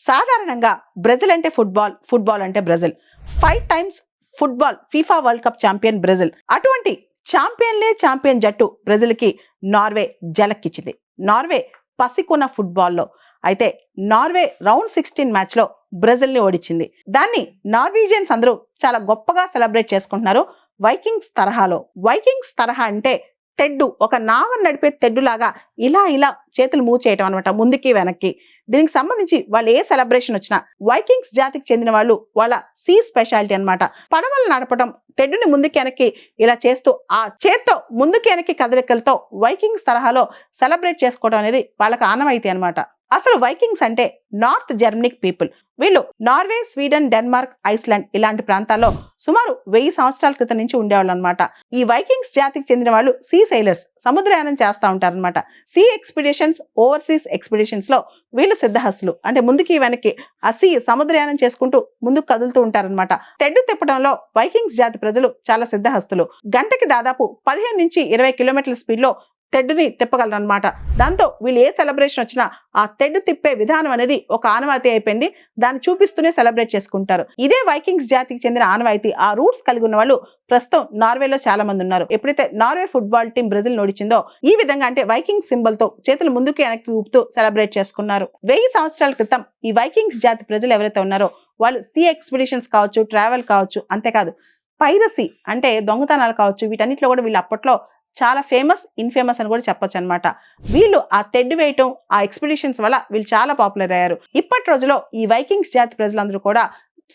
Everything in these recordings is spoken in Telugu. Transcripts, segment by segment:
సాధారణంగా బ్రెజిల్ అంటే ఫుట్బాల్, ఫుట్బాల్ అంటే Brazil. 5 times football FIFA world cup champion Brazil. అటువంటి ఛాంపియన్లే ఛాంపియన్ జట్టు బ్రెజిల్కి నార్వే జలక్కిచ్చింది. నార్వే పసికొన ఫుట్బాల్లో అయితే నార్వే రౌండ్ 16 మ్యాచ్లో బ్రెజిల్ని ఓడించింది. దాన్ని నార్వీజియన్స్ అందరూ చాలా గొప్పగా సెలబ్రేట్ చేసుకుంటున్నారు వైకింగ్స్ తరహాలో. వైకింగ్స్ తరహా అంటే తెడ్డు, ఒక నావను నడిపే తెడ్డులాగా ఇలా ఇలా చేతులు మూవ్ చేయటం అనమాట, ముందుకి వెనక్కి. దీనికి సంబంధించి వాళ్ళు ఏ సెలబ్రేషన్ వచ్చినా వైకింగ్స్ జాతికి చెందిన వాళ్ళు వాళ్ళ సీ స్పెషాలిటీ అన్నమాట. పడవలు నడపడం, తెడ్డుని ముందుకి వెనక్కి ఇలా చేస్తూ ఆ చేత్తో ముందుకి వెనక్కి కదలికలతో వైకింగ్స్ తరహాలో సెలబ్రేట్ చేసుకోవడం అనేది వాళ్ళకి ఆనవాయితీ అనమాట. అసలు వైకింగ్స్ అంటే నార్త్ జర్మనిక్ పీపుల్. వీళ్ళు నార్వే, స్వీడన్, డెన్మార్క్, ఐస్లాండ్ ఇలాంటి ప్రాంతాల్లో సుమారు 1000 సంవత్సరాల క్రితం నుంచి ఉండేవాళ్ళు అనమాట. ఈ వైకింగ్స్ జాతికి చెందిన వాళ్ళు సీ సైలర్స్, సముద్రయానం చేస్తూ ఉంటారనమాట. సీ ఎక్స్పిడిషన్స్, ఓవర్సీస్ ఎక్స్పిడిషన్స్ లో వీళ్ళు సిద్ధహస్తులు. అంటే ముందుకి వెనక్కి ఆ సీ సముద్రయానం చేసుకుంటూ ముందుకు కదులుతూ ఉంటారనమాట. తెడ్డు తిప్పడంలో వైకింగ్స్ జాతి ప్రజలు చాలా సిద్ధహస్తులు. గంటకి దాదాపు 15 నుంచి 20 కిలోమీటర్ల స్పీడ్ లో తెడ్డుని తిప్పగలరు అనమాట. దాంతో వీళ్ళు ఏ సెలబ్రేషన్ వచ్చినా ఆ తెడ్డు తిప్పే విధానం అనేది ఒక ఆనవాయితీ అయిపోయింది. దాన్ని చూపిస్తూనే సెలబ్రేట్ చేసుకుంటారు. ఇదే వైకింగ్స్ జాతికి చెందిన ఆనవాయితీ, ఆ రూట్స్ కలిగి ఉన్న వాళ్ళు ప్రస్తుతం నార్వేలో చాలా మంది ఉన్నారు. ఎప్పుడైతే నార్వే ఫుట్బాల్ టీం బ్రెజిల్ ఓడించిందో ఈ విధంగా అంటే వైకింగ్ సింబల్ తో చేతులు ముందుకు వెనక్కి ఊపుతూ సెలబ్రేట్ చేసుకున్నారు. 1000 సంవత్సరాల క్రితం ఈ వైకింగ్స్ జాతి ప్రజలు ఎవరైతే ఉన్నారో వాళ్ళు సీ ఎక్స్పిడిషన్స్ కావచ్చు, ట్రావెల్ కావచ్చు, అంతేకాదు పైరసీ అంటే దొంగతనాలు కావచ్చు, వీటన్నిటిలో కూడా వీళ్ళు అప్పట్లో చాలా ఫేమస్, ఇన్ఫేమస్ అని కూడా చెప్పొచ్చు అనమాట. వీళ్ళు ఆ తెడ్డు వేయటం, ఆ ఎక్స్పిడిషన్స్ వల్ల వీళ్ళు చాలా పాపులర్ అయ్యారు. ఇప్పటి రోజులో ఈ వైకింగ్స్ జాతి ప్రజలందరూ కూడా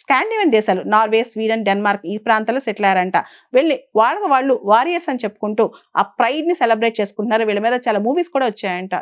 స్కాండినేవియన్ దేశాలు, నార్వే, స్వీడన్, డెన్మార్క్ ఈ ప్రాంతాల్లో సెటిల్ అయ్యారంట. వెళ్ళి వాళ్ళు వారియర్స్ అని చెప్పుకుంటూ ఆ ప్రైడ్ ని సెలబ్రేట్ చేసుకుంటున్నారు. వీళ్ళ మీద చాలా మూవీస్ కూడా వచ్చాయంట.